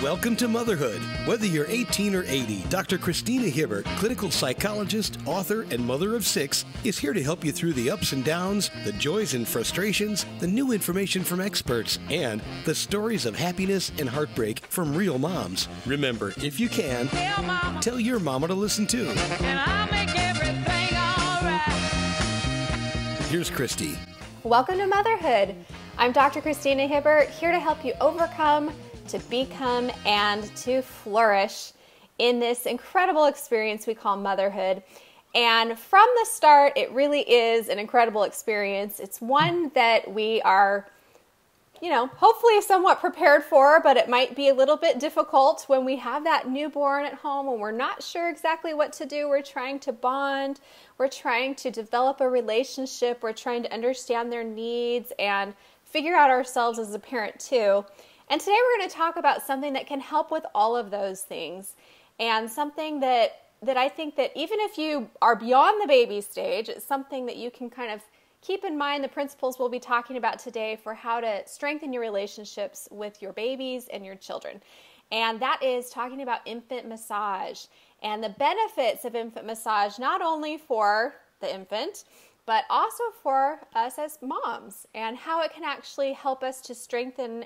Welcome to Motherhood. Whether you're 18 or 80, Dr. Christina Hibbert, clinical psychologist, author, and mother of 6, is here to help you through the ups and downs, the joys and frustrations, the new information from experts, and the stories of happiness and heartbreak from real moms. Remember, if you can, tell your mama to listen too. And I'll make everything all right. Here's Christy. Welcome to Motherhood. I'm Dr. Christina Hibbert, here to help you overcome, to become, and to flourish in this incredible experience we call motherhood. And from the start, it really is an incredible experience. It's one that we are, hopefully somewhat prepared for, but it might be a little bit difficult when we have that newborn at home and we're not sure exactly what to do. We're trying to bond. We're trying to develop a relationship. We're trying to understand their needs and figure out ourselves as a parent too. And today we're going to talk about something that can help with all of those things, and something that I think that even if you are beyond the baby stage, it's something that you can kind of keep in mind the principles we'll be talking about today for how to strengthen your relationships with your babies and your children. And that is talking about infant massage and the benefits of infant massage, not only for the infant, but also for us as moms, and how it can actually help us to strengthen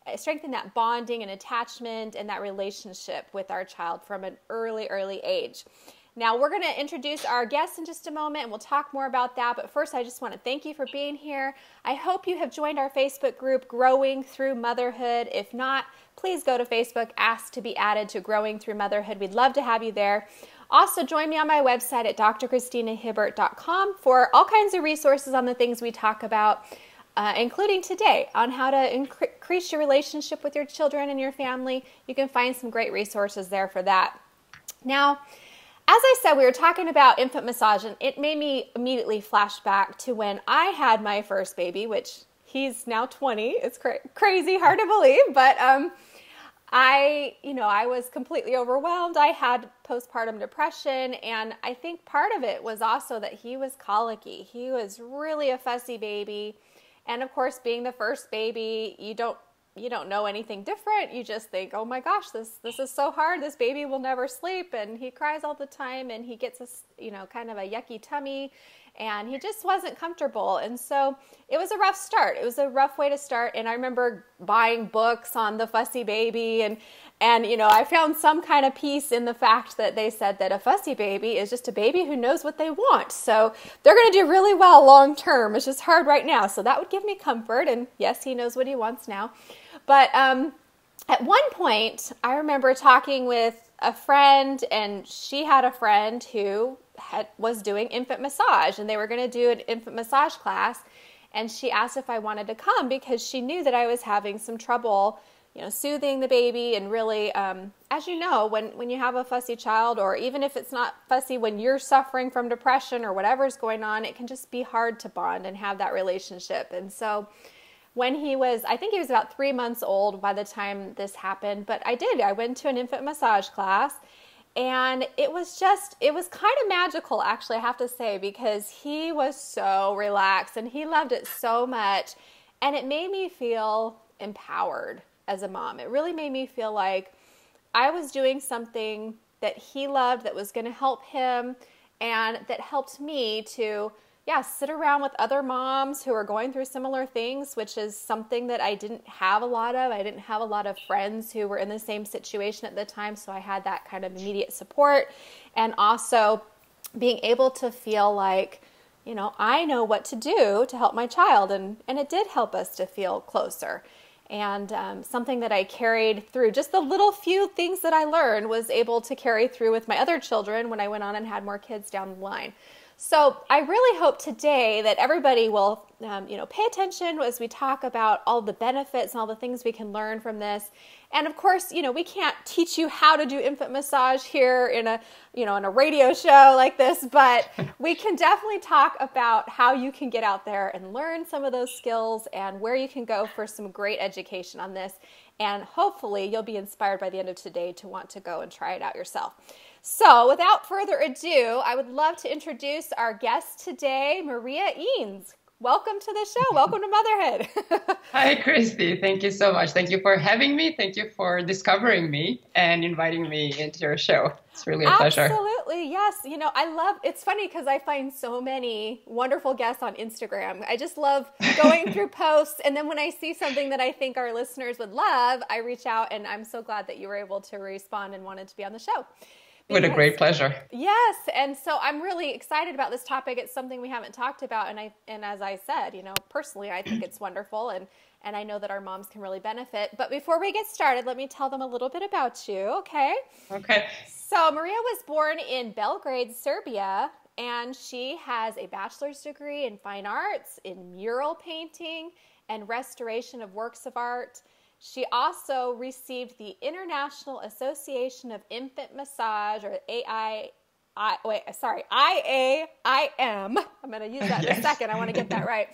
that bonding and attachment and that relationship with our child from an early age. Now, we're going to introduce our guests in just a moment, and we'll talk more about that. But first, I just want to thank you for being here. I hope you have joined our Facebook group, Growing Through Motherhood. If not, please go to Facebook, ask to be added to Growing Through Motherhood. We'd love to have you there. Also, join me on my website at drchristinahibbert.com for all kinds of resources on the things we talk about, including today on how to increase your relationship with your children and your family. You can find some great resources there for that. Now, as I said, we were talking about infant massage, and it made me immediately flash back to when I had my first baby, which he's now 20. It's crazy, hard to believe, but I was completely overwhelmed. I had postpartum depression, and I think part of it was also that he was colicky. He was really a fussy baby. And of course, being the first baby, you don't know anything different. You just think, oh my gosh, this is so hard. This baby will never sleep, and he cries all the time, and he gets kind of a yucky tummy, and he just wasn't comfortable. And so it was a rough start. It was a rough way to start. And I remember buying books on the fussy baby, and I found some kind of peace in the fact that they said that a fussy baby is just a baby who knows what they want. So they're going to do really well long term. It's just hard right now. So that would give me comfort. And yes, he knows what he wants now. But at one point, I remember talking with a friend, and she had a friend who was doing infant massage, and they were going to do an infant massage class. And she asked if I wanted to come because she knew that I was having some trouble soothing the baby. And really, as you know, when you have a fussy child, or even if it's not fussy, when you're suffering from depression or whatever's going on, it can just be hard to bond and have that relationship. And so when I think he was about 3 months old by the time this happened, but I went to an infant massage class, and it was kind of magical, actually, I have to say, because he was so relaxed and he loved it so much. And it made me feel empowered as a mom. It really made me feel like I was doing something that he loved, that was going to help him, and that helped me to sit around with other moms who are going through similar things, which is something that I didn't have a lot of. I didn't have a lot of friends who were in the same situation at the time, so I had that kind of immediate support. And also being able to feel like, I know what to do to help my child, and it did help us to feel closer. And something that I carried through, just the little few things that I learned, was able to carry through with my other children when I went on and had more kids down the line. So I really hope today that everybody will, pay attention as we talk about all the benefits and all the things we can learn from this. And of course, we can't teach you how to do infant massage here in a radio show like this, but we can definitely talk about how you can get out there and learn some of those skills, and where you can go for some great education on this. And hopefully you'll be inspired by the end of today to want to go and try it out yourself. So without further ado, I would love to introduce our guest today, Maria Eanes. welcome to the show. Welcome to motherhood. Hi, Christy. Thank you so much. Thank you for having me. Thank you for discovering me and inviting me into your show. It's really a pleasure. Absolutely. Yes. You know, it's funny because I find so many wonderful guests on Instagram. I just love going through posts. And then when I see something that I think our listeners would love, I reach out, and I'm so glad that you were able to respond and wanted to be on the show. With a great pleasure. Yes. And so I'm really excited about this topic. It's something we haven't talked about. And as I said, you know, personally, I think it's wonderful. And I know that our moms can really benefit. But before we get started, let me tell them a little bit about you. Okay. Okay. So Maria was born in Belgrade, Serbia, and she has a bachelor's degree in fine arts, in mural painting and restoration of works of art. She also received the International Association of Infant Massage, or IAIM. I'm going to use that in a second. I want to get that right.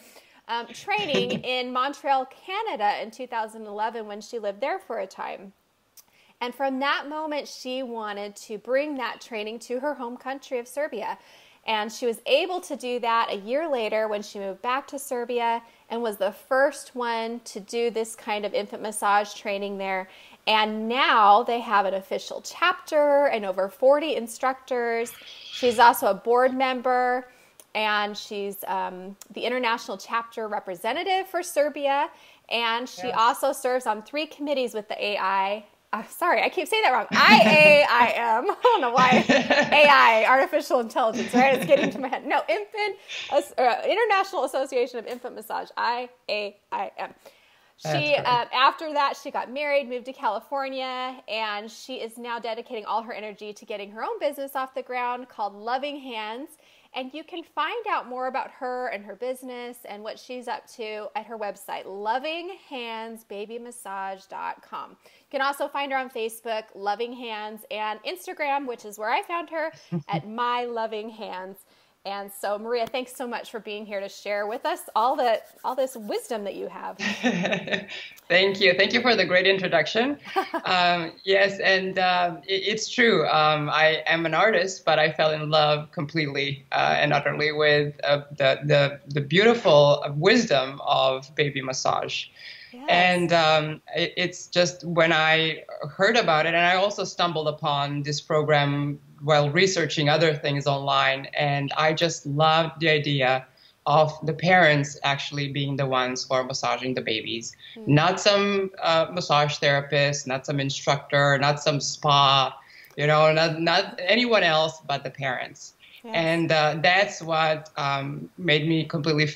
Training in Montreal, Canada in 2011 when she lived there for a time. And from that moment, she wanted to bring that training to her home country of Serbia. And she was able to do that a year later when she moved back to Serbia and was the first one to do this kind of infant massage training there. And now they have an official chapter and over 40 instructors. She's also a board member, and she's the international chapter representative for Serbia. And she also serves on 3 committees with the AI. Sorry, I keep saying that wrong. IAIM. I don't know why. AI, artificial intelligence, right? It's getting to my head. No, International Association of Infant Massage, IAIM. She, after that, she got married, moved to California, and she is now dedicating all her energy to getting her own business off the ground called Loving Hands. And you can find out more about her and her business and what she's up to at her website, lovinghandsbabymassage.com. You can also find her on Facebook, Loving Hands, and Instagram, which is where I found her, at My Loving Hands. And so, Maria, thanks so much for being here to share with us all this wisdom that you have. Thank you. Thank you for the great introduction. Yes, and it's true. I am an artist, but I fell in love completely and utterly with the beautiful wisdom of baby massage. Yes. And it's just when I heard about it, and I also stumbled upon this program while researching other things online, and I just loved the idea of the parents actually being the ones who are massaging the babies. Mm-hmm. Not some massage therapist, not some instructor, not some spa, you know, not anyone else but the parents. Yes. And that's what made me completely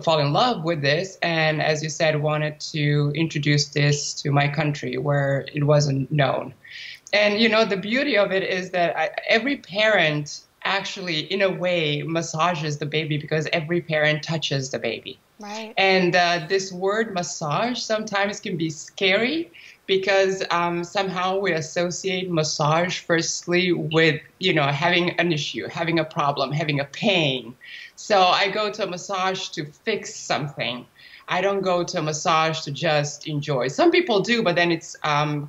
fall in love with this, and as you said, wanted to introduce this to my country where it wasn't known. And, you know, the beauty of it is that every parent actually, in a way, massages the baby because every parent touches the baby. Right. And this word massage sometimes can be scary because somehow we associate massage firstly with, you know, having an issue, having a problem, having a pain. So I go to a massage to fix something. I don't go to a massage to just enjoy. Some people do, but then it's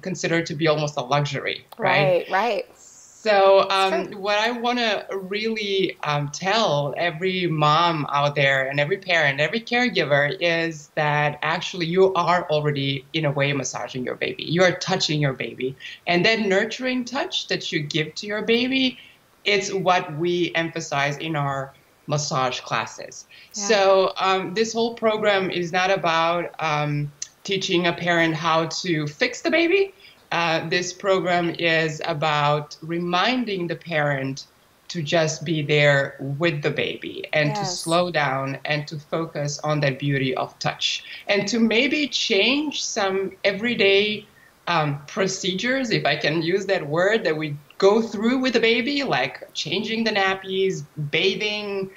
considered to be almost a luxury, right? Right. So what I want to really tell every mom out there and every parent, every caregiver is that actually you are already, in a way, massaging your baby. You are touching your baby. And that nurturing touch that you give to your baby, it's what we emphasize in our massage classes. Yeah. So this whole program is not about teaching a parent how to fix the baby. This program is about reminding the parent to just be there with the baby and to slow down and to focus on that beauty of touch and to maybe change some everyday procedures, if I can use that word, that we go through with the baby, like changing the nappies, bathing,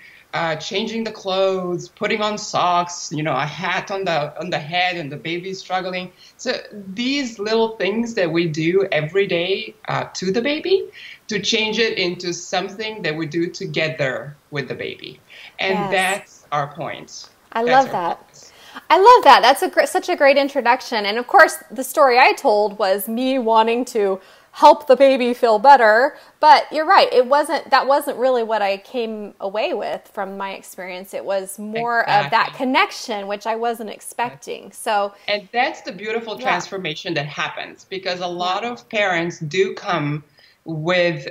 changing the clothes, putting on socks, you know, a hat on the head, and the baby's struggling. So these little things that we do every day to the baby, to change it into something that we do together with the baby, and that's our point. I love that. That's such a great introduction. And of course, the story I told was me wanting to help the baby feel better. But you're right. That wasn't really what I came away with from my experience. It was more of that connection, which I wasn't expecting. So, and that's the beautiful transformation that happens, because a lot of parents do come with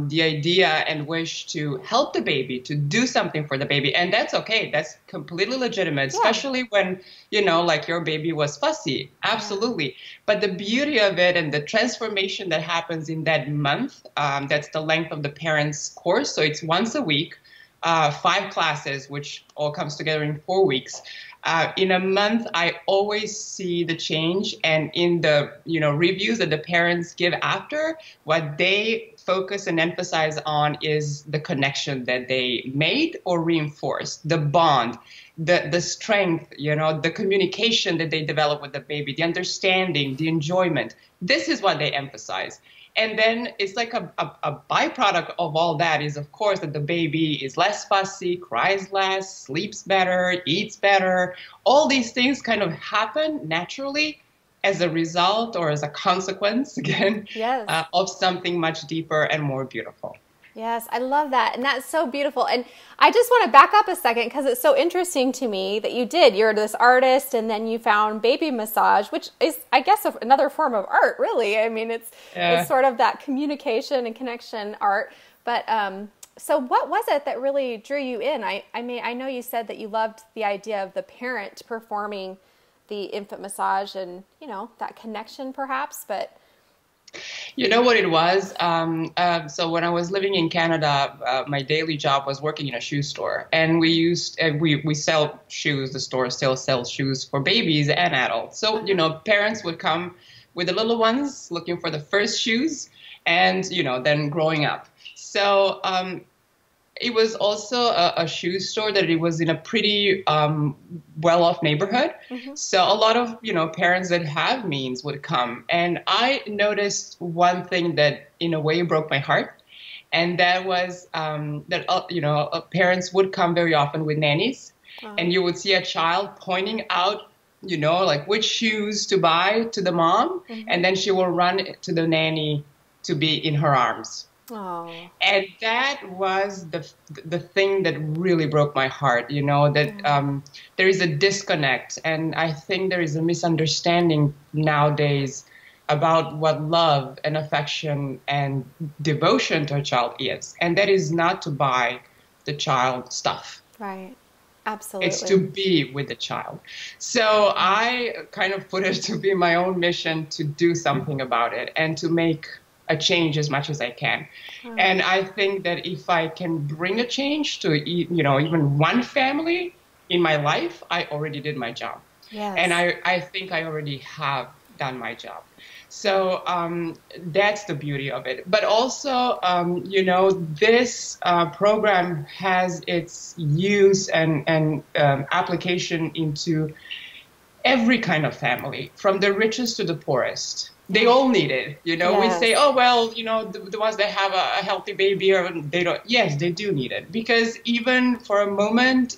the idea and wish to help the baby, to do something for the baby. And that's okay. That's completely legitimate, especially when, like your baby was fussy. Absolutely. But the beauty of it and the transformation that happens in that month, that's the length of the parent's course. So it's once a week, 5 classes, which all comes together in 4 weeks. In a month, I always see the change, and in the reviews that the parents give after, what they focus and emphasize on is the connection that they made or reinforced, the bond, the strength, the communication that they develop with the baby, the understanding, the enjoyment. This is what they emphasize. And then it's like a byproduct of all that is, of course, that the baby is less fussy, cries less, sleeps better, eats better. All these things kind of happen naturally as a result or as a consequence, again, of something much deeper and more beautiful. Yes, I love that. And that's so beautiful. And I just want to back up a second, because it's so interesting to me that you're this artist, and then you found baby massage, which is, I guess, another form of art, really. I mean, it's sort of that communication and connection art. But so what was it that really drew you in? I mean, I know you said that you loved the idea of the parent performing the infant massage and, that connection perhaps, but... You know what it was? So when I was living in Canada, my daily job was working in a shoe store, and we sell shoes. The store still sells shoes for babies and adults. So, parents would come with the little ones looking for the first shoes, and, then growing up. So, it was also a shoe store that it was in a pretty well-off neighborhood. Mm-hmm. So a lot of, parents that have means would come. And I noticed one thing that in a way broke my heart. And that was that, parents would come very often with nannies. Oh. And you would see a child pointing out, like which shoes to buy to the mom. Mm-hmm. And then she will run to the nanny to be in her arms. Oh. And that was the thing that really broke my heart, that there is a disconnect. And I think there is a misunderstanding nowadays about what love and affection and devotion to a child is. And that is not to buy the child stuff. Right. Absolutely. It's to be with the child. So I kind of put it to be my own mission to do something about it and to make a change as much as I can. Oh. And I think that if I can bring a change to, even one family in my life, I already did my job. Yes. And I think I already have done my job. So that's the beauty of it. But also, this program has its use and application into every kind of family, from the richest to the poorest. They all need it. Yes. We say, oh, well, the ones that have a healthy baby, or they don't. Yes, they do need it, because even for a moment,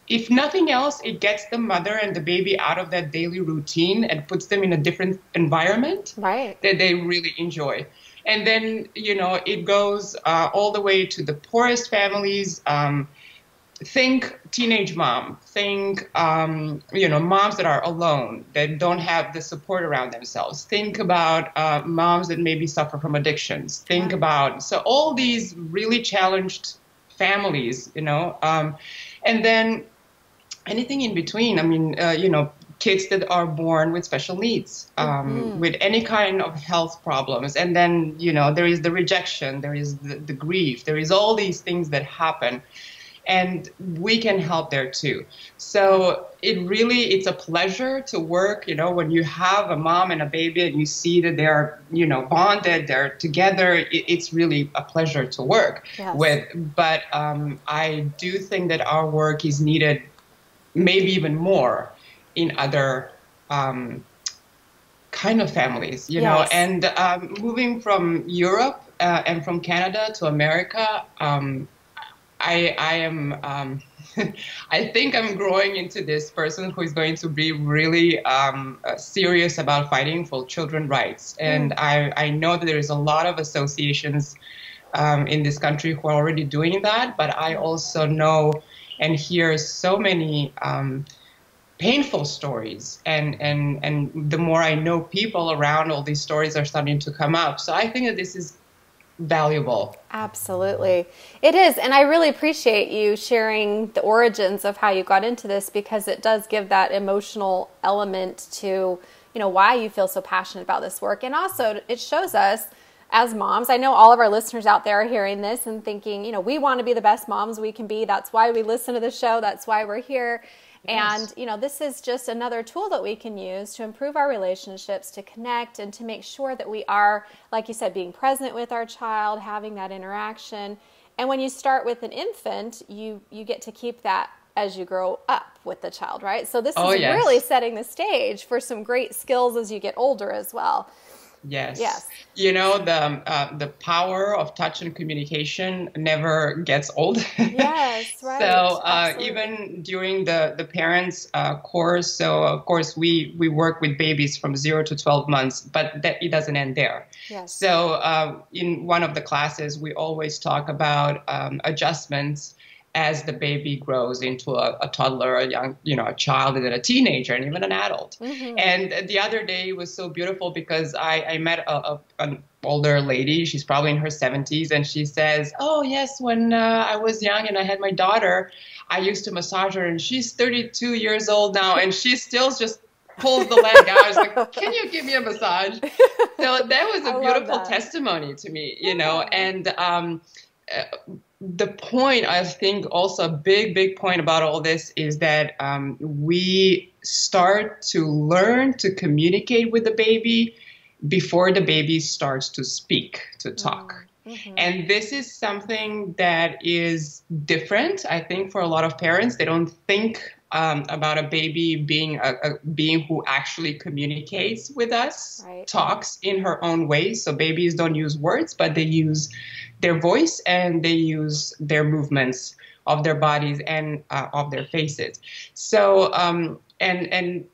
if nothing else, it gets the mother and the baby out of that daily routine and puts them in a different environment that they really enjoy. And then, it goes all the way to the poorest families. Think teenage mom, think, moms that are alone, that don't have the support around themselves. Think about moms that maybe suffer from addictions. Think about, so all these really challenged families, and then anything in between. I mean, kids that are born with special needs, with any kind of health problems. And then, there is the rejection, there is the grief, there is all these things that happen. And we can help there too. So it's a pleasure to work, when you have a mom and a baby and you see that they're, bonded, they're together, it's really a pleasure to work with. But I do think that our work is needed maybe even more in other kind of families, know. And moving from Europe and from Canada to America, I am I think I'm growing into this person who is going to be really serious about fighting for children's rights. And I know that there is a lot of associations in this country who are already doing that, but I also know and hear so many painful stories, and the more I know people around, all these stories are starting to come up. So I think that this is valuable. Absolutely. It is. And I really appreciate you sharing the origins of how you got into this, because it does give that emotional element to, why you feel so passionate about this work. And also it shows us as moms, I know all of our listeners out there are hearing this and thinking, we want to be the best moms we can be. That's why we listen to the show. That's why we're here. Yes. And, this is just another tool that we can use to improve our relationships, to connect, and to make sure that we are, like you said, being present with our child, having that interaction. And when you start with an infant, you get to keep that as you grow up with the child, right? So this is really setting the stage for some great skills as you get older as well. Yes. Yes. The power of touch and communication never gets old. Yes, right. So even during the parents course, so of course we work with babies from 0 to 12 months, but it doesn't end there. Yes. So in one of the classes, we always talk about adjustments as the baby grows into a toddler, a young, a child, and then a teenager, and even an adult. Mm-hmm. And the other day was so beautiful because I met an older lady. She's probably in her 70s, and she says, "Oh yes, when I was young and I had my daughter, I used to massage her, and she's 32 years old now, and she still just pulls the leg out." I was like, "Can you give me a massage?" So that was a beautiful testimony to me, and the point, I think, also a big point about all this is that we start to learn to communicate with the baby before the baby starts to speak, to talk. Mm-hmm. And this is something that is different, I think, for a lot of parents. They don't think about a baby being a being who actually communicates with us, talks in her own way. So babies don't use words, but they use their voice and they use their movements of their bodies and of their faces. So, and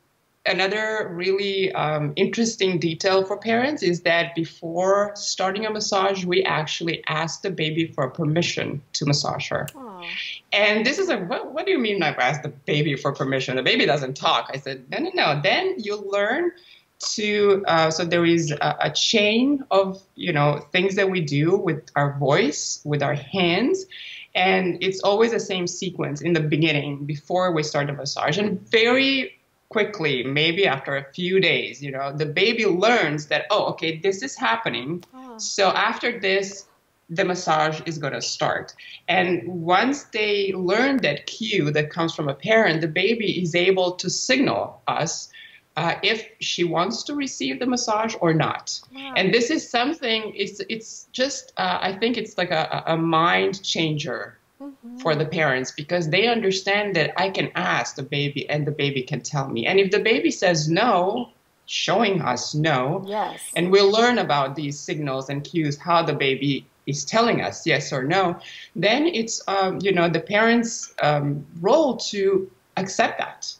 another really interesting detail for parents is that before starting a massage, we actually ask the baby for permission to massage her. Aww. And this is what do you mean I've asked the baby for permission? The baby doesn't talk. I said, no. Then you learn to, so there is a chain of, things that we do with our voice, with our hands. And it's always the same sequence in the beginning before we start the massage. And very quickly, maybe after a few days, the baby learns that, okay, this is happening. Oh. So after this, the massage is going to start. And once they learn that cue that comes from a parent, the baby is able to signal us if she wants to receive the massage or not. Wow. And this is something, it's just, I think it's like a mind changer for the parents, because they understand that I can ask the baby and the baby can tell me. And if the baby says no, showing us no, and we'll learn about these signals and cues, how the baby is telling us yes or no, then it's, the parents' role to accept that,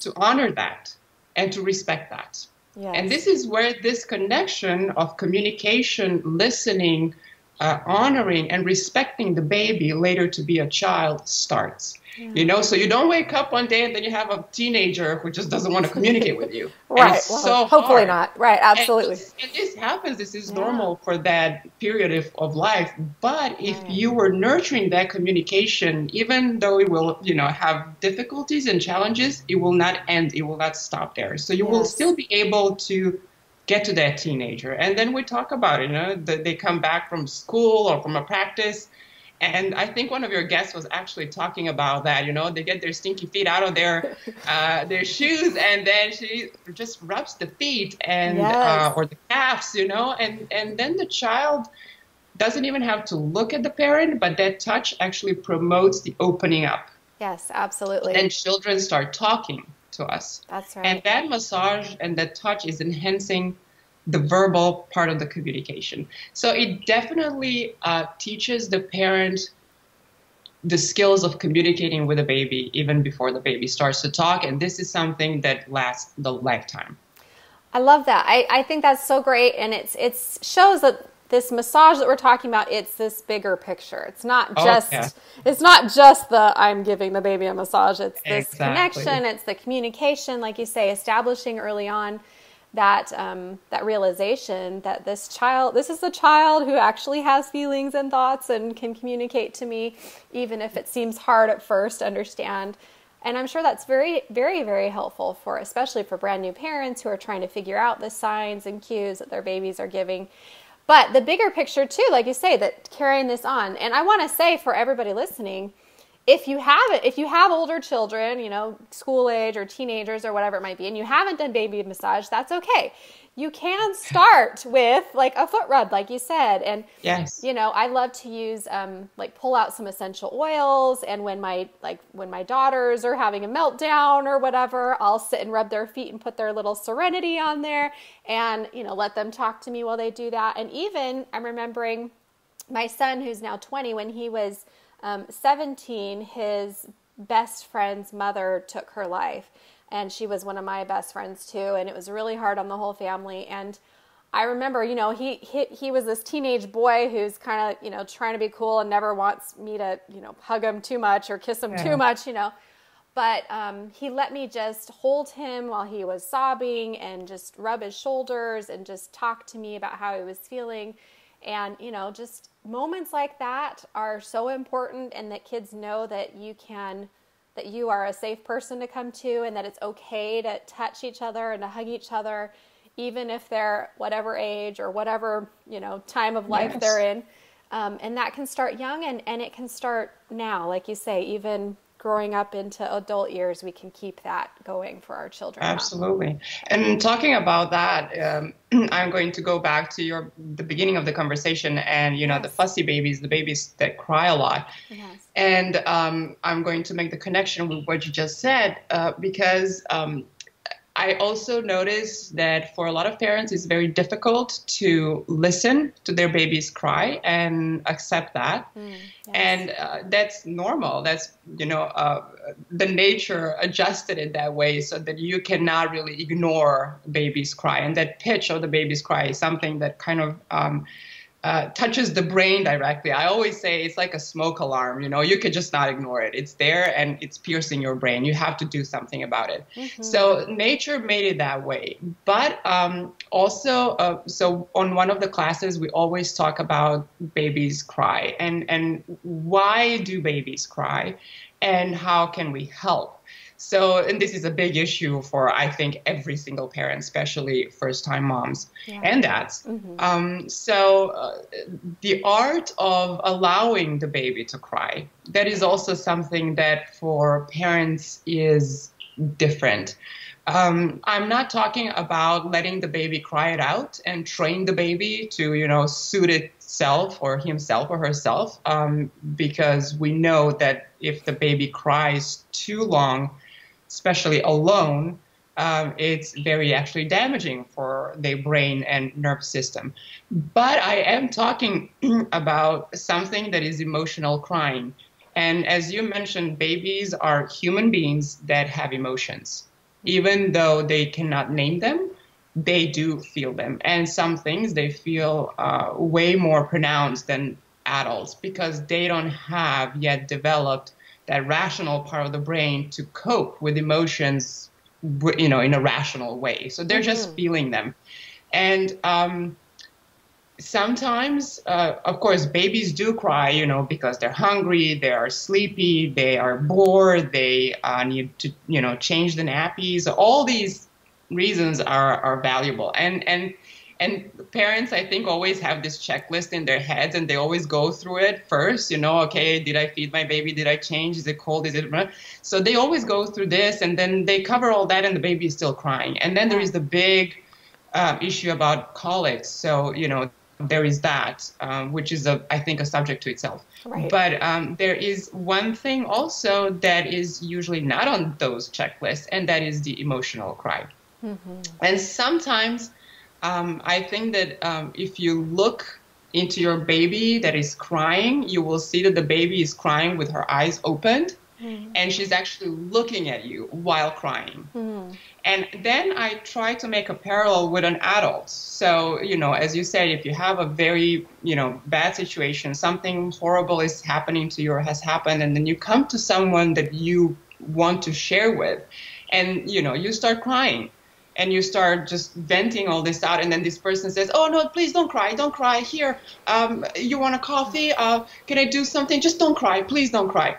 to honor that, and to respect that. Yes. And this is where this connection of communication, listening, honoring and respecting the baby later to be a child starts. Yeah. So you don't wake up one day and then you have a teenager who just doesn't want to communicate with you. Right. Well, so hopefully hard. Not. Right. Absolutely. And this happens. This is normal for that period of life. But if you were nurturing that communication, even though it will, have difficulties and challenges, it will not end. It will not stop there. So you will still be able to get to that teenager. And then we talk about it, they come back from school or from a practice. And I think one of your guests was actually talking about that, they get their stinky feet out of their shoes, and then she just rubs the feet and or the calves, and then the child doesn't even have to look at the parent, but that touch actually promotes the opening up. Yes, absolutely. And children start talking to us. That's right. And that massage and that touch is enhancing the verbal part of the communication. So it definitely teaches the parent the skills of communicating with a baby even before the baby starts to talk. And this is something that lasts the lifetime. I love that. I think that's so great. And it shows that this massage that we're talking about, it's this bigger picture. It's not just, it's not just the, I'm giving the baby a massage. It's this connection. It's the communication, like you say, establishing early on that, that realization that this is the child who actually has feelings and thoughts and can communicate to me, even if it seems hard at first to understand. And I'm sure that's very, very, very helpful especially for brand new parents who are trying to figure out the signs and cues that their babies are giving. But the bigger picture too, like you say, that carrying this on. And I want to say for everybody listening, if you have older children, you know, school age or teenagers or whatever it might be, and you haven't done baby massage, that's okay. You can start with like a foot rub, like you said. And, you know, I love to use, like pull out some essential oils. And when my daughters are having a meltdown or whatever, I'll sit and rub their feet and put their little Serenity on there and, you know, let them talk to me while they do that. And even I'm remembering my son, who's now 20, when he was 17, his best friend's mother took her life. And she was one of my best friends too. And it was really hard on the whole family. And I remember, you know, he was this teenage boy who's kind of, you know, trying to be cool and never wants me to, you know, hug him too much or kiss him too much, you know. But he let me just hold him while he was sobbing and just rub his shoulders and just talk to me about how he was feeling. And, you know, just moments like that are so important, and that kids know that that you are a safe person to come to, and that it's okay to touch each other and to hug each other, even if they're whatever age or whatever, you know, time of life they're in. And that can start young, and it can start now. Like you say, even growing up into adult years, we can keep that going for our children. Absolutely. And talking about that, I'm going to go back to the beginning of the conversation and, you know, the fussy babies, the babies that cry a lot. And I'm going to make the connection with what you just said, because I also noticed that for a lot of parents, it's very difficult to listen to their babies cry and accept that. And that's normal. That's, you know, the nature adjusted it that way so that you cannot really ignore babies cry. And that pitch of the baby's cry is something that kind of touches the brain directly. I always say it's like a smoke alarm. You know, you could just not ignore it. It's there and it's piercing your brain. You have to do something about it. So nature made it that way. But also, so on one of the classes, we always talk about babies cry and why do babies cry and how can we help? So, and this is a big issue for, I think, every single parent, especially first-time moms and dads. So the art of allowing the baby to cry, that is also something that for parents is different. I'm not talking about letting the baby cry it out and train the baby to, you know, suit itself or himself or herself, because we know that if the baby cries too long, especially alone, it's very actually damaging for their brain and nerve system. But I am talking about something that is emotional crying. And as you mentioned, babies are human beings that have emotions. Even though they cannot name them, they do feel them. And some things they feel way more pronounced than adults because they don't have yet developed that rational part of the brain to cope with emotions, you know, in a rational way. So they're just feeling them. And sometimes, of course, babies do cry, you know, because they're hungry, they are sleepy, they are bored, they need to, you know, change the nappies. All these reasons are valuable. And parents, I think, always have this checklist in their heads, and they always go through it first. You know, okay, did I feed my baby? Did I change? Is it cold? Is it? So they always go through this, and then they cover all that, and the baby is still crying. And then there is the big issue about colics. So, you know, there is that, which is, I think, a subject to itself. But there is one thing also that is usually not on those checklists, and that is the emotional cry. And sometimes I think that if you look into your baby that is crying, you will see that the baby is crying with her eyes opened, and she's actually looking at you while crying. And then I try to make a parallel with an adult. So, as you said, if you have a very, bad situation, something horrible is happening to you or has happened, and then you come to someone that you want to share with, and, you start crying. And you start just venting all this out, and then this person says, "Oh no, please don't cry. Here, you want a coffee? Can I do something? Just don't cry, please don't cry."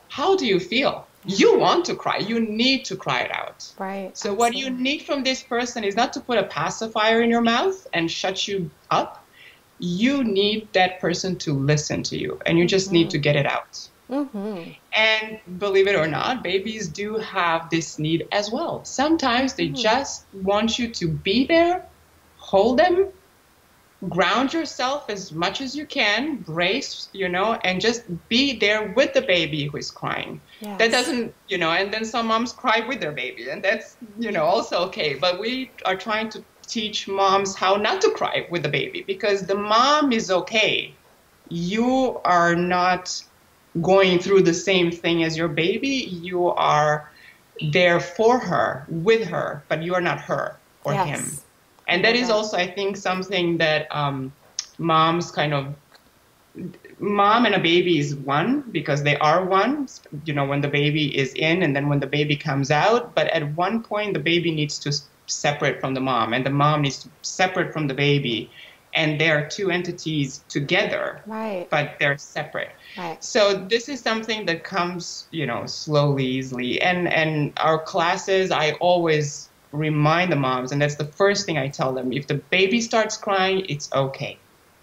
How do you feel? You want to cry. You need to cry it out. Right. So what you need from this person is not to put a pacifier in your mouth and shut you up. You need that person to listen to you, and you just need to get it out. And believe it or not, babies do have this need as well. Sometimes they just want you to be there, hold them, ground yourself as much as you can, brace, and just be there with the baby who is crying. Yes. That doesn't, and then some moms cry with their baby, and that's, also okay. But we are trying to teach moms how not to cry with the baby, because the mom is okay. You are not going through the same thing as your baby. You are there for her, with her, but you are not her or him. And that is also, I think, something that moms mom and a baby is one, because they are one, when the baby is in and then when the baby comes out. But at one point, the baby needs to separate from the mom, and the mom needs to separate from the baby. And they are two entities together, but they're separate. Right. So this is something that comes, slowly, easily. And our classes, I always remind the moms, and that's the first thing I tell them. If the baby starts crying, it's okay.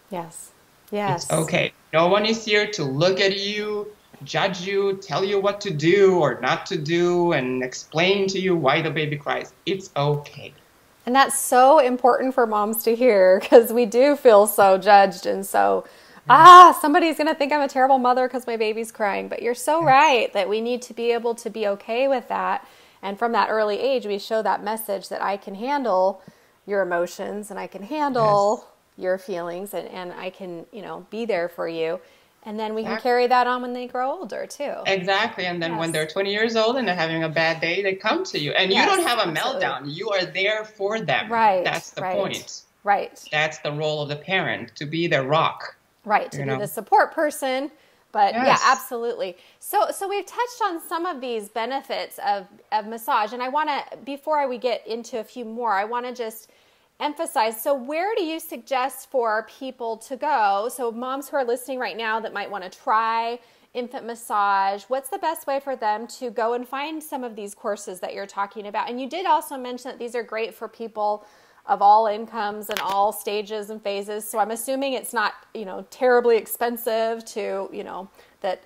Yes. It's okay. No one is here to look at you, judge you, tell you what to do or not to do, and explain to you why the baby cries. It's okay. And that's so important for moms to hear, because we do feel so judged and so, somebody's going to think I'm a terrible mother because my baby's crying. But you're so right that we need to be able to be okay with that. And from that early age, we show that message that I can handle your emotions and I can handle your feelings and I can, be there for you. And then we can carry that on when they grow older, too. Exactly. And then when they're 20 years old and they're having a bad day, they come to you. And you don't have a meltdown. You are there for them. Right. That's the point. Right. That's the role of the parent, to be their rock. Right. To be the support person. But yeah, absolutely. So we've touched on some of these benefits of massage. And I want to, before we get into a few more, I want to just emphasize, so where do you suggest for people to go? So moms who are listening right now that might want to try infant massage, what's the best way for them to go and find some of these courses that you're talking about? And you did also mention that these are great for people of all incomes and all stages and phases. So I'm assuming it's not, terribly expensive to, that,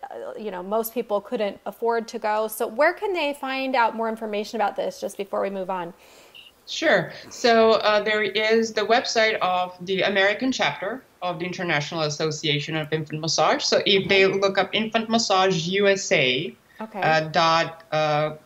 most people couldn't afford to go. So where can they find out more information about this just before we move on? Sure. So there is the website of the American chapter of the International Association of Infant Massage. So if they look up Infant Massage USA, I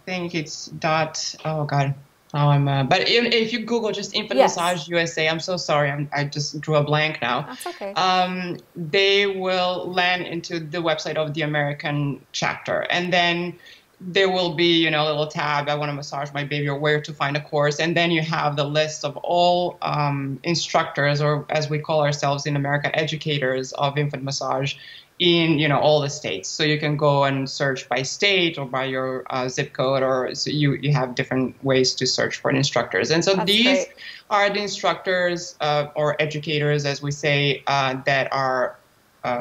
think it's dot, oh God, but if you Google just Infant Massage USA, I'm so sorry, I just drew a blank now. That's okay. They will land into the website of the American chapter. And then there will be, a little tab, I want to massage my baby, or where to find a course. And then you have the list of all instructors, or as we call ourselves in America, educators of infant massage in, all the states. So you can go and search by state or by your zip code, or so you have different ways to search for instructors. And so these are the instructors or educators, as we say, that are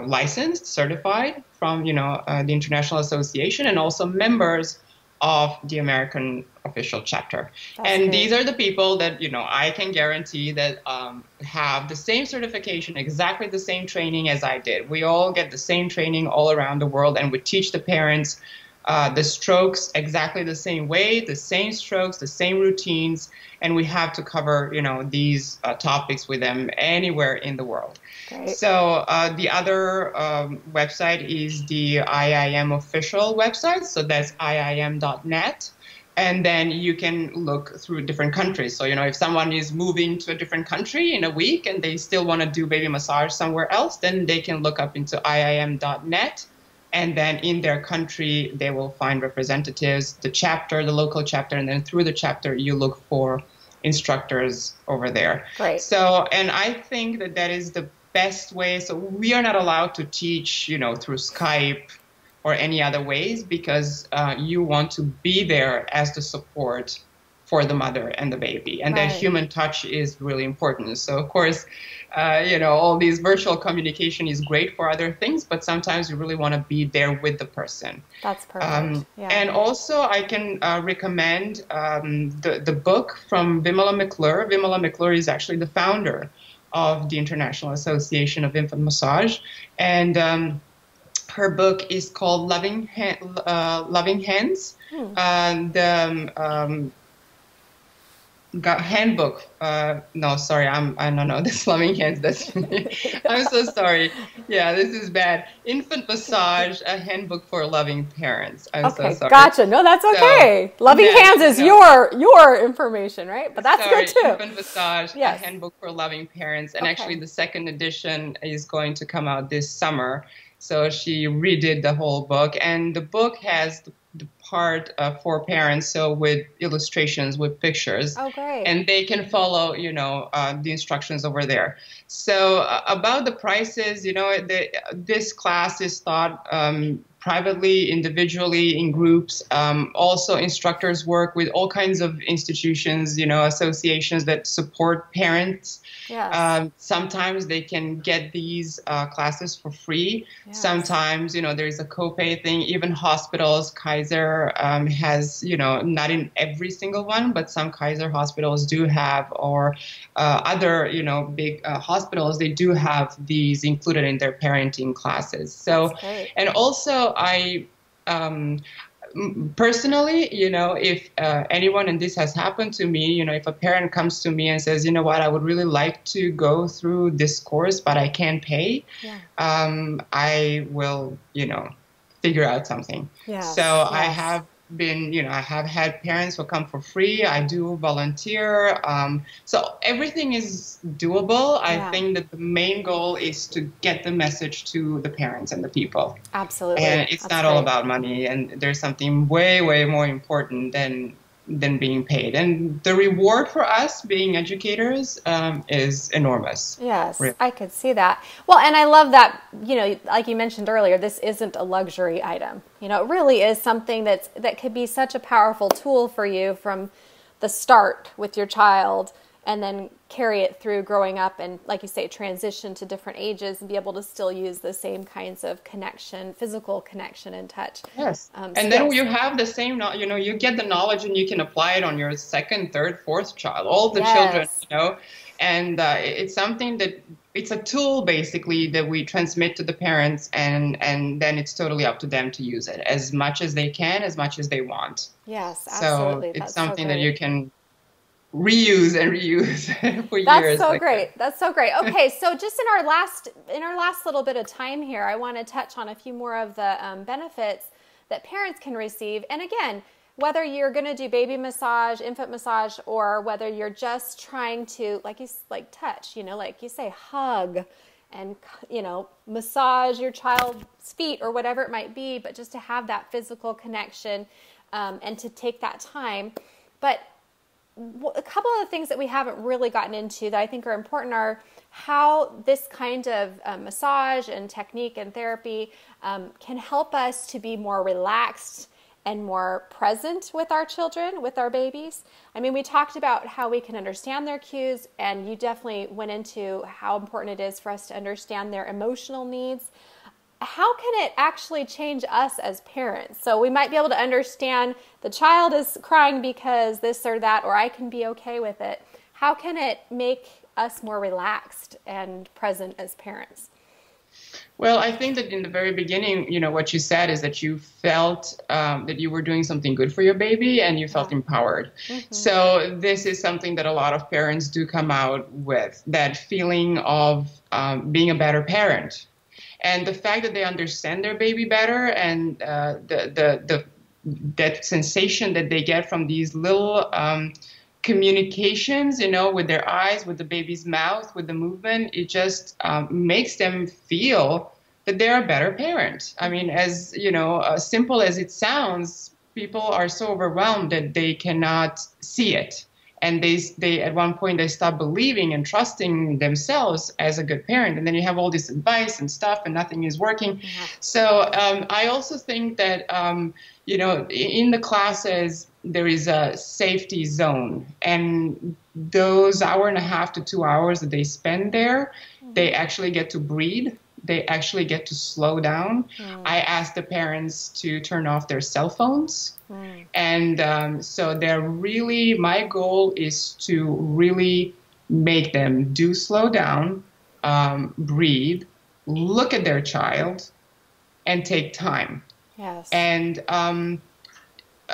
licensed, certified from, the International Association, and also members of the American official chapter. These are the people that, I can guarantee that have the same certification, exactly the same training as I did. We all get the same training all around the world, and we teach the parents the strokes exactly the same way, the same strokes, the same routines, and we have to cover, these topics with them anywhere in the world. Great. So the other website is the IIM official website, so that's iim.net. And then you can look through different countries. So, if someone is moving to a different country in a week and they still want to do baby massage somewhere else, then they can look up into IIM.net. And then in their country, they will find representatives, the local chapter, and then through the chapter, you look for instructors over there. Right. So, and I think that is the best way. So we are not allowed to teach, through Skype or any other ways, because you want to be there as the support for the mother and the baby. And that human touch is really important. So, of course, all these virtual communication is great for other things, but sometimes you really want to be there with the person. That's perfect. And also I can recommend the book from Wimala McClure. Wimala McClure is actually the founder of the International Association of Infant Massage. And her book is called Loving Hands. Handbook. No, sorry, I don't know. This Loving Hands. That's I'm so sorry. Yeah, this is bad. Infant Massage, a handbook for loving parents. I'm so sorry. Gotcha. No, that's okay. Loving Hands is your information, right? But that's good too. Infant Massage, a handbook for loving parents, and actually the second edition is going to come out this summer. So she redid the whole book, and the book has the part for parents, so with illustrations, with pictures. Oh, great. And they can follow, the instructions over there. So about the prices, this class is taught privately, individually, in groups. Also, instructors work with all kinds of institutions, associations that support parents. Yes. Sometimes they can get these classes for free. Yes. Sometimes, there's a copay thing. Even hospitals, Kaiser has, not in every single one, but some Kaiser hospitals do have, or other, big hospitals, they do have these included in their parenting classes. So, and also I personally, if anyone, and this has happened to me, if a parent comes to me and says, I would really like to go through this course, but I can't pay, I will, figure out something. Yes. So I have been, I have had parents who come for free. I do volunteer. So everything is doable. I think that the main goal is to get the message to the parents and the people. Absolutely. And it's not all about money. And there's something way, way more important than being paid. And the reward for us being educators is enormous. Yes, really. I could see that. Well, and I love that, like you mentioned earlier, this isn't a luxury item. It really is something that could be such a powerful tool for you from the start with your child, and then carry it through growing up and, like you say, transition to different ages and be able to still use the same kinds of connection, physical connection and touch. Yes. And then you have the same, you get the knowledge and you can apply it on your second, third, fourth child, all the children, and it's something that it's a tool basically that we transmit to the parents, and then it's totally up to them to use it as much as they can, as much as they want. Yes, absolutely. So it's something that you can reuse and reuse for years. That's so great. That's so great. Okay, so just in our last little bit of time here, I want to touch on a few more of the benefits that parents can receive. And again, whether you're going to do baby massage, infant massage, or whether you're just trying to, like touch, like you say, hug and, massage your child's feet or whatever it might be, but just to have that physical connection and to take that time. But a couple of the things that we haven't really gotten into that I think are important are how this kind of massage and technique and therapy can help us to be more relaxed and more present with our children, with our babies. I mean, we talked about how we can understand their cues, and you definitely went into how important it is for us to understand their emotional needs. How can it actually change us as parents? So we might be able to understand the child is crying because this or that, or I can be okay with it. How can it make us more relaxed and present as parents? Well, I think that in the very beginning, what you said is that you felt that you were doing something good for your baby and you felt empowered. Mm-hmm. So this is something that a lot of parents do come out with, that feeling of being a better parent. And the fact that they understand their baby better, and the that sensation that they get from these little communications, with their eyes, with the baby's mouth, with the movement, it just makes them feel that they're a better parent. I mean, as simple as it sounds, people are so overwhelmed that they cannot see it. And they at one point, they stop believing and trusting themselves as a good parent. And then you have all this advice and stuff and nothing is working. Yeah. So I also think that, in the classes, there is a safety zone. And those 1.5 to 2 hours that they spend there, they actually get to breathe. They actually get to slow down. I ask the parents to turn off their cell phones. And so my goal is to really make them do slow down, breathe, look at their child, and take time. Yes. And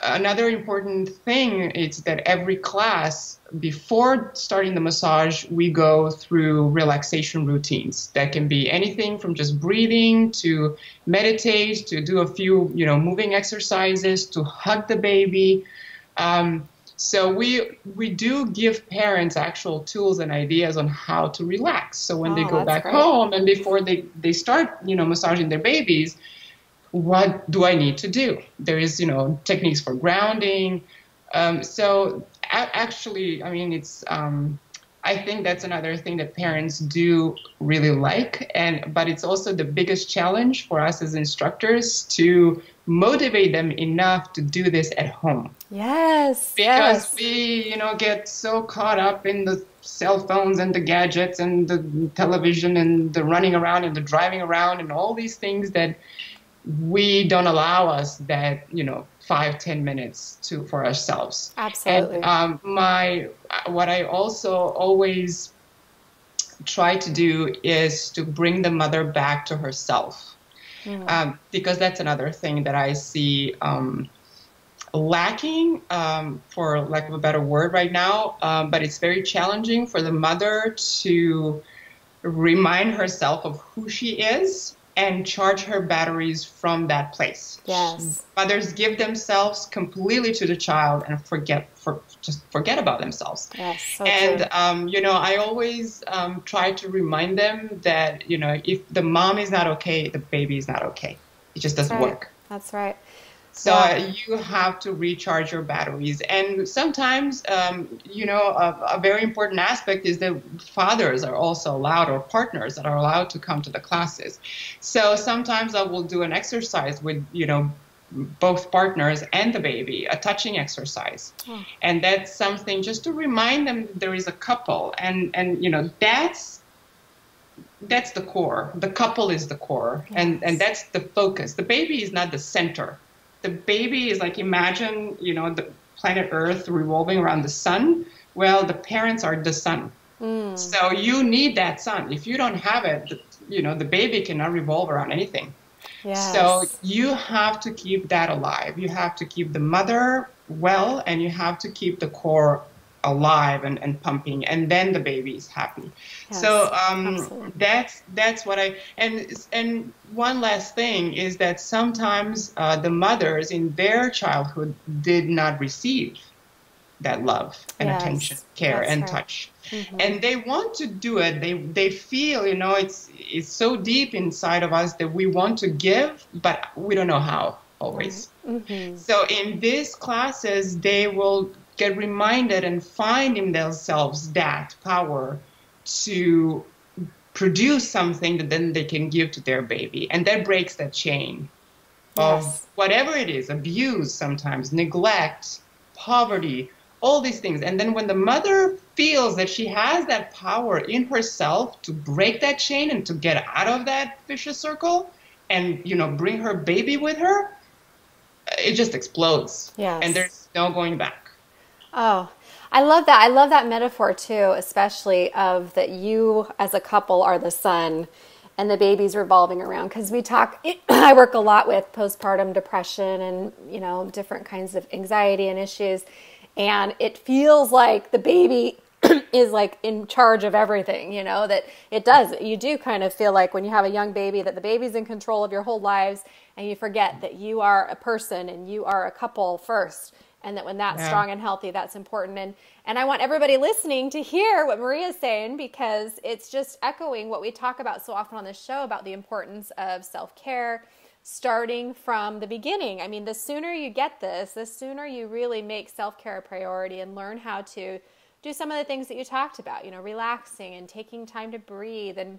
another important thing is that every class, before starting the massage, we go through relaxation routines. That can be anything from just breathing to meditate, to do a few, moving exercises, to hug the baby. So we do give parents actual tools and ideas on how to relax. So when they go back home and before they start, massaging their babies, what do I need to do? There is, techniques for grounding. So actually, I mean, it's, I think that's another thing that parents do really like. But it's also the biggest challenge for us as instructors to motivate them enough to do this at home. Yes. Because we, get so caught up in the cell phones and the gadgets and the television and the running around and the driving around and all these things that we don't allow us that, 5-10 minutes for ourselves. Absolutely. And what I also always try to do is to bring the mother back to herself. Because that's another thing that I see lacking, for lack of a better word right now, but it's very challenging for the mother to remind herself of who she is and charge her batteries from that place. Yes. Mothers give themselves completely to the child and just forget about themselves. Yes, so and, true. I always try to remind them that, if the mom is not okay, the baby is not okay. It just doesn't work. That's right. So you have to recharge your batteries. And sometimes, a very important aspect is that fathers are also allowed, or partners that are allowed to come to the classes. So sometimes I will do an exercise with, both partners and the baby, a touching exercise. And that's something just to remind them that there is a couple. And that's the core. The couple is the core. Yes. And that's the focus. The baby is not the center. The baby is like, imagine, the planet Earth revolving around the sun. Well, the parents are the sun. So you need that sun. If you don't have it, the baby cannot revolve around anything. Yes. So you have to keep that alive. You have to keep the mother well, and you have to keep the core alive and pumping, and then the baby is happy. Yes, so that's what and one last thing is that sometimes the mothers in their childhood did not receive that love and attention, care, and touch. And they want to do it. They feel, it's so deep inside of us that we want to give, but we don't know how always. So in these classes, they will get reminded and find in themselves that power to produce something that then they can give to their baby. And that breaks that chain of whatever it is, abuse sometimes, neglect, poverty, all these things. And then when the mother feels that she has that power in herself to break that chain and to get out of that vicious circle and, bring her baby with her, it just explodes. Yes. And there's no going back. Oh, I love that. I love that metaphor too, especially of that you as a couple are the sun and the baby's revolving around. Because I work a lot with postpartum depression and, different kinds of anxiety and issues. And it feels like the baby is like in charge of everything, you know, that it does. You do kind of feel like when you have a young baby that the baby's in control of your whole lives, and you forget that you are a person and you are a couple first. And that when that's strong and healthy, that's important. And I want everybody listening to hear what Maria's saying, because it's just echoing what we talk about so often on this show about the importance of self-care, starting from the beginning. I mean, the sooner you get this, the sooner you really make self-care a priority and learn how to do some of the things that you talked about, you know, relaxing and taking time to breathe. And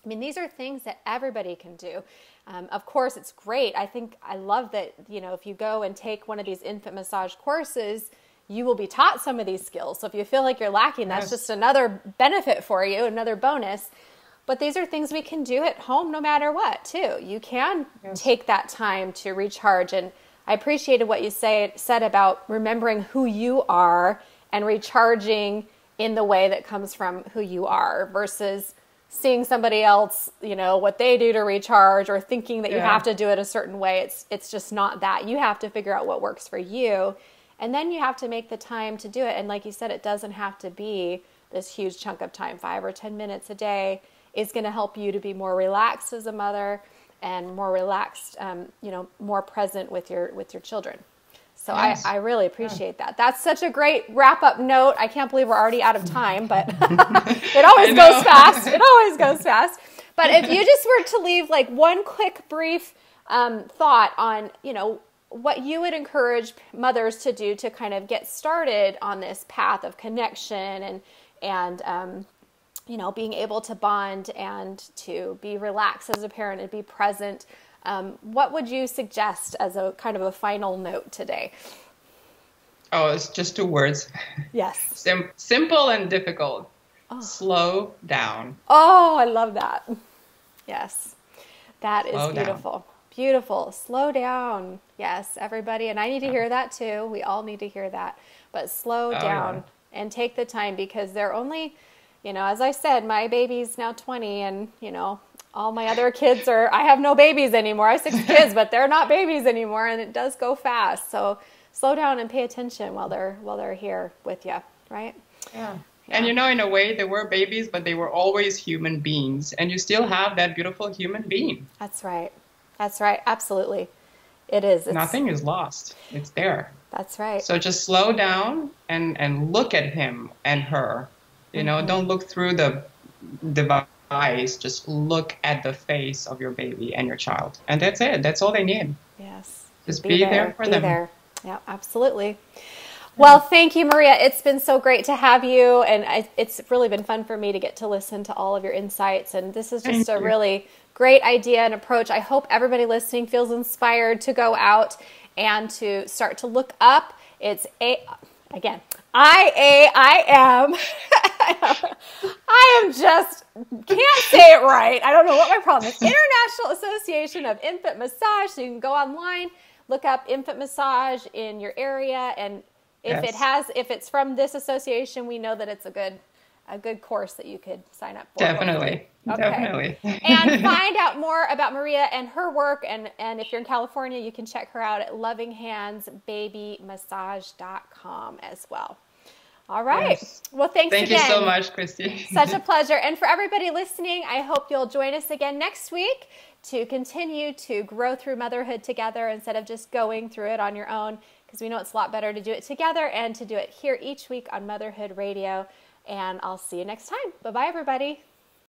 I mean, these are things that everybody can do. Of course, it's great. I love that, you know, if you go and take one of these infant massage courses, you will be taught some of these skills. So if you feel like you're lacking, that's just another benefit for you, another bonus. But these are things we can do at home no matter what, too. You can take that time to recharge. And I appreciated what you said about remembering who you are and recharging in the way that comes from who you are versus seeing somebody else, you know, what they do to recharge or thinking that you have to do it a certain way. It's just not that. You have to figure out what works for you. And then you have to make the time to do it. And like you said, it doesn't have to be this huge chunk of time. 5 or 10 minutes a day is going to help you to be more relaxed as a mother and more relaxed, you know, more present with your children. So I really appreciate that. That's such a great wrap-up note. I can't believe we're already out of time, but it always goes fast. It always goes fast. But if you just were to leave like one quick, brief thought on, you know, what you would encourage mothers to do to kind of get started on this path of connection and you know, being able to bond and to be relaxed as a parent and be present. What would you suggest as a kind of a final note today? Oh, it's just 2 words. Yes. Simple and difficult. Oh. Slow down. Oh, I love that. Yes. That is beautiful. Down. Beautiful. Slow down. Yes, everybody. And I need to hear that too. We all need to hear that. But slow down and take the time, because they're only, you know, as I said, my baby's now 20 and, you know, all my other kids I have no babies anymore. I have 6 kids, but they're not babies anymore, and it does go fast. So slow down and pay attention while they're here with you, right? Yeah. And you know, in a way, they were babies, but they were always human beings, and you still have that beautiful human being. That's right. That's right. Absolutely. It is. Nothing is lost. It's there. That's right. So just slow down and look at him and her. You know, don't look through the device. Just look at the face of your baby and your child. And that's it. That's all they need. Yes. Just be there for them. There. Yeah, absolutely. Well, thank you, Maria. It's been so great to have you. And it's really been fun for me to get to listen to all of your insights. And this is just a really great idea and approach. I hope everybody listening feels inspired to go out and to start to look up. It's I am just can't say it right. I don't know what my problem is. International Association of Infant Massage. So you can go online, look up infant massage in your area, and if it's from this association, we know that it's a good course that you could sign up for. Definitely. Okay. Definitely. And find out more about Maria and her work. And if you're in California, you can check her out at lovinghandsbabymassage.com as well. All right. Yes. Well, thank you so much, Christy. Such a pleasure. And for everybody listening, I hope you'll join us again next week to continue to grow through motherhood together instead of just going through it on your own, because we know it's a lot better to do it together and to do it here each week on Motherhood Radio. And I'll see you next time. Bye-bye, everybody.